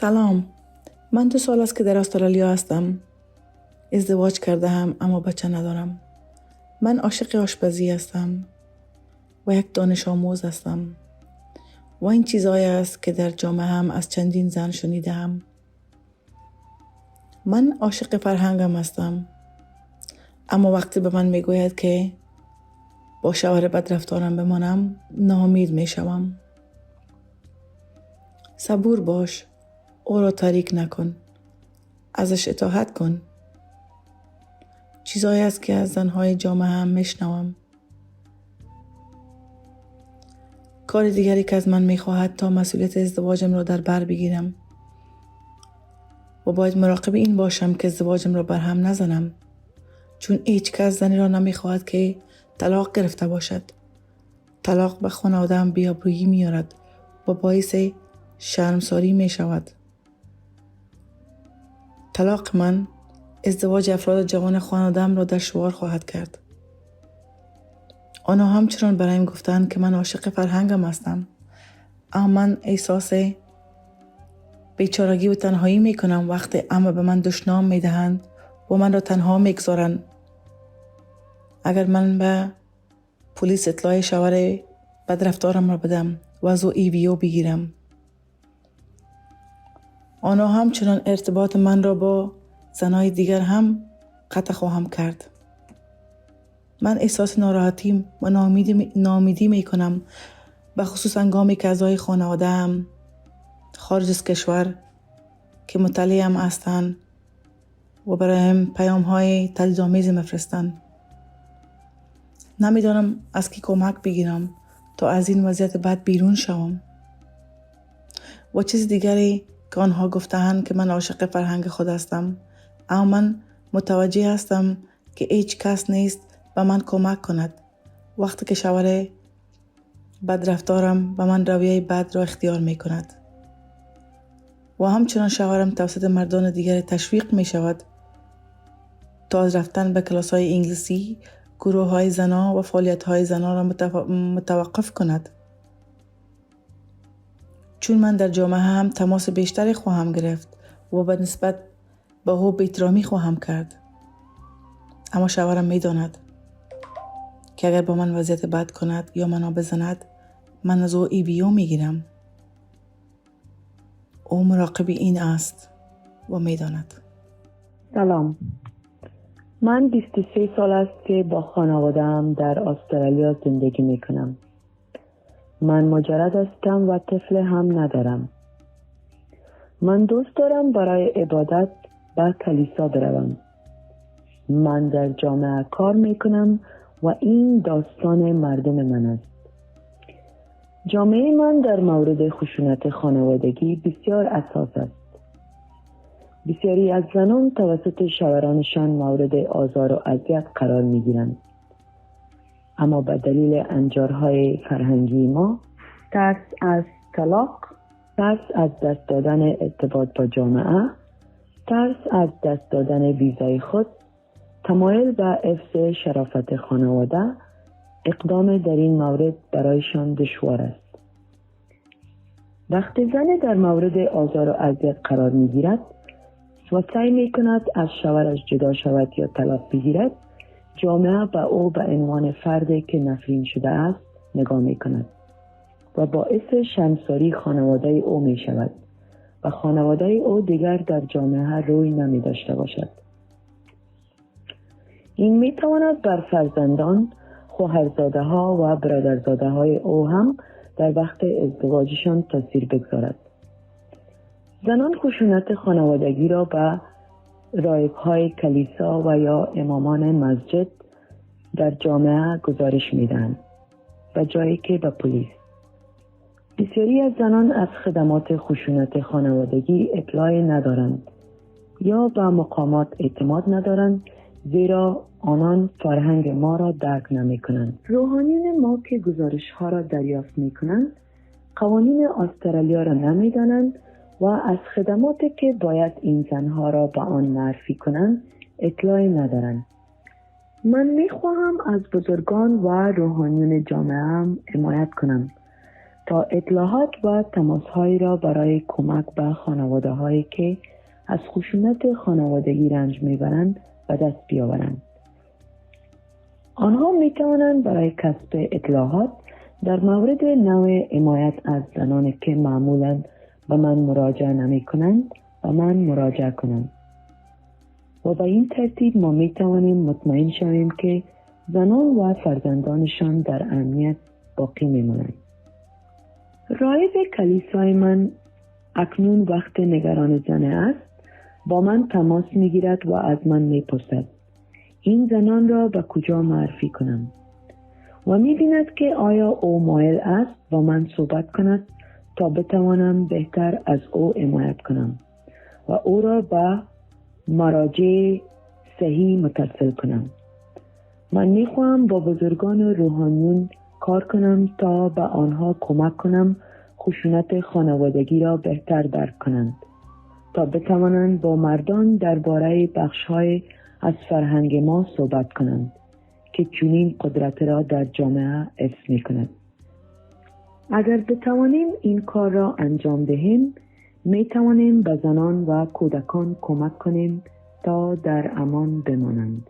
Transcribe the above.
سلام، من 2 سال است که در استرالیا هستم. ازدواج کرده هم اما بچه ندارم. من عاشق آشپزی هستم و یک دانش آموز هستم و این چیزایی است که در جامعه هم از چندین زن شنیدم. من عاشق فرهنگم هستم، اما وقتی به من میگوید که با شوهر بدرفتارم بمانم ناامید میشوم. صبور باش، او را تاریک نکن، ازش اطاعت کن. چیزایی است که از زنهای جامعه هم میشنوم. کار دیگری که از من میخواهد تا مسئولیت ازدواجم را در بر بگیرم و باید مراقب این باشم که ازدواجم را برهم نزنم، چون هیچ کس زنی را نمیخواهد که طلاق گرفته باشد. طلاق به خانواده‌ام بی‌آبرویی میارد و باعث شرمساری میشود. طلاق من ازدواج افراد جوان خانواده‌ام را دشوار خواهد کرد. آنها همچنان برایم گفتند که من عاشق فرهنگم هستم، اما من احساس بیچارگی و تنهایی میکنم وقتی اما به من دشنام میدهند و من را تنها میگذارند. اگر من به پلیس اطلاع شوهر بدرفتارم را بدم و از او EVO بگیرم، آنها همچنان ارتباط من را با زنای دیگر هم قطع خواهم کرد. من احساس ناراحتی و ناامیدی می کنم، به خصوص هنگامی که اعضای خانواده هم خارج از کشور که مطلع هم هستند و برایم پیام های تهدیدآمیز میفرستند. نمیدانم از کی کمک بگیرم تا از این وضعیت بد بیرون شوم. و چیز دیگری که آنها گفتند که من عاشق فرهنگ خود هستم، اما من متوجه هستم که هیچ کس نیست به من کمک کند وقتی که شوهر بدرفتارم به من رویه بد را اختیار می کند و همچنان شوهرم توسط مردان دیگر تشویق می شود تا از رفتن به کلاس های انگلیسی، گروه های زنا و فعالیت های زنا را متوقف کند. چون من در جامعه هم تماس بیشتری خواهم گرفت و به نسبت به او بی‌احترامی خواهم کرد. اما شوهرم می داند که اگر با من وضعیت بد کند یا منو بزند، من از او EVO می گیرم. او مراقب این است و می داند. سلام، من 23 سال است که با خانواده‌ام در استرالیا زندگی می کنم. من مجرد هستم و طفل هم ندارم. من دوست دارم برای عبادت به کلیسا بروم. من در جامعه کار می کنم و این داستان مردم من است. جامعه من در مورد خشونت خانوادگی بسیار حساس است. بسیاری از زنان توسط شوهرانشان مورد آزار و اذیت قرار می گیرند. اما به دلیل انجارهای فرهنگی ما، ترس از طلاق، ترس از دست دادن ارتباط با جامعه، ترس از دست دادن ویزای خود، تمایل به حفظ شرافت خانواده، اقدام در این مورد برایشان دشوار است. وقتی زن در مورد آزار و اذیت قرار می گیرد و سعی می کند از شوهرش جدا شود یا طلاق بگیرد، جامعه به او به عنوان فردی که نفرین شده است نگاه می کند و باعث شرمساری خانواده او می شود و خانواده او دیگر در جامعه روی نمی داشته باشد. این می تواند بر فرزندان، خواهرزاده ها و برادرزاده های او هم در وقت ازدواجشان تاثیر بگذارد. زنان خشونت خانوادگی را به راهب‌های کلیسا و یا امامان مسجد در جامعه گزارش می‌دهند و جایی که به پلیس. بسیاری از زنان از خدمات خشونت خانوادگی اطلاع ندارند یا به مقامات اعتماد ندارند، زیرا آنان فرهنگ ما را درک نمی‌کنند. روحانیون ما که گزارش‌ها را دریافت می‌کنند، قوانین استرالیا را نمی‌دانند و از خدماتی که باید این زنها را به آن معرفی کنند اطلاع ندارند. من می‌خواهم از بزرگان و روحانیون جامعه‌ام حمایت کنم تا اطلاعات و تماس‌هایی را برای کمک به خانواده‌هایی که از خشونت خانوادگی رنج می‌برند به دست بیاورند. آنها می‌توانند برای کسب اطلاعات در مورد نوع حمایت از زنانی که معمولاً به من مراجعه نمی‌کنند به من مراجعه کنند. و به این ترتیب ما می‌توانیم مطمئن شویم که زنان و فرزندانشان در امنیت باقی می‌مانند. راهب کلیسای من اکنون وقت نگران زن است با من تماس می‌گیرد و از من می‌پرسد این زنان را به کجا معرفی کنم و می‌بیند که آیا او مایل است با من صحبت کند تا بتوانم بهتر از او حمایت کنم و او را به مراجع صحیح متصل کنم. من می‌خواهم با بزرگان روحانیون کار کنم تا به آنها کمک کنم خشونت خانوادگی را بهتر درک کنند تا بتوانند با مردان درباره بخش‌های از فرهنگ ما صحبت کنند که چنین قدرت را در جامعه حفظ می‌کند. اگر بتوانیم این کار را انجام دهیم می‌توانیم به زنان و کودکان کمک کنیم تا در امان بمانند.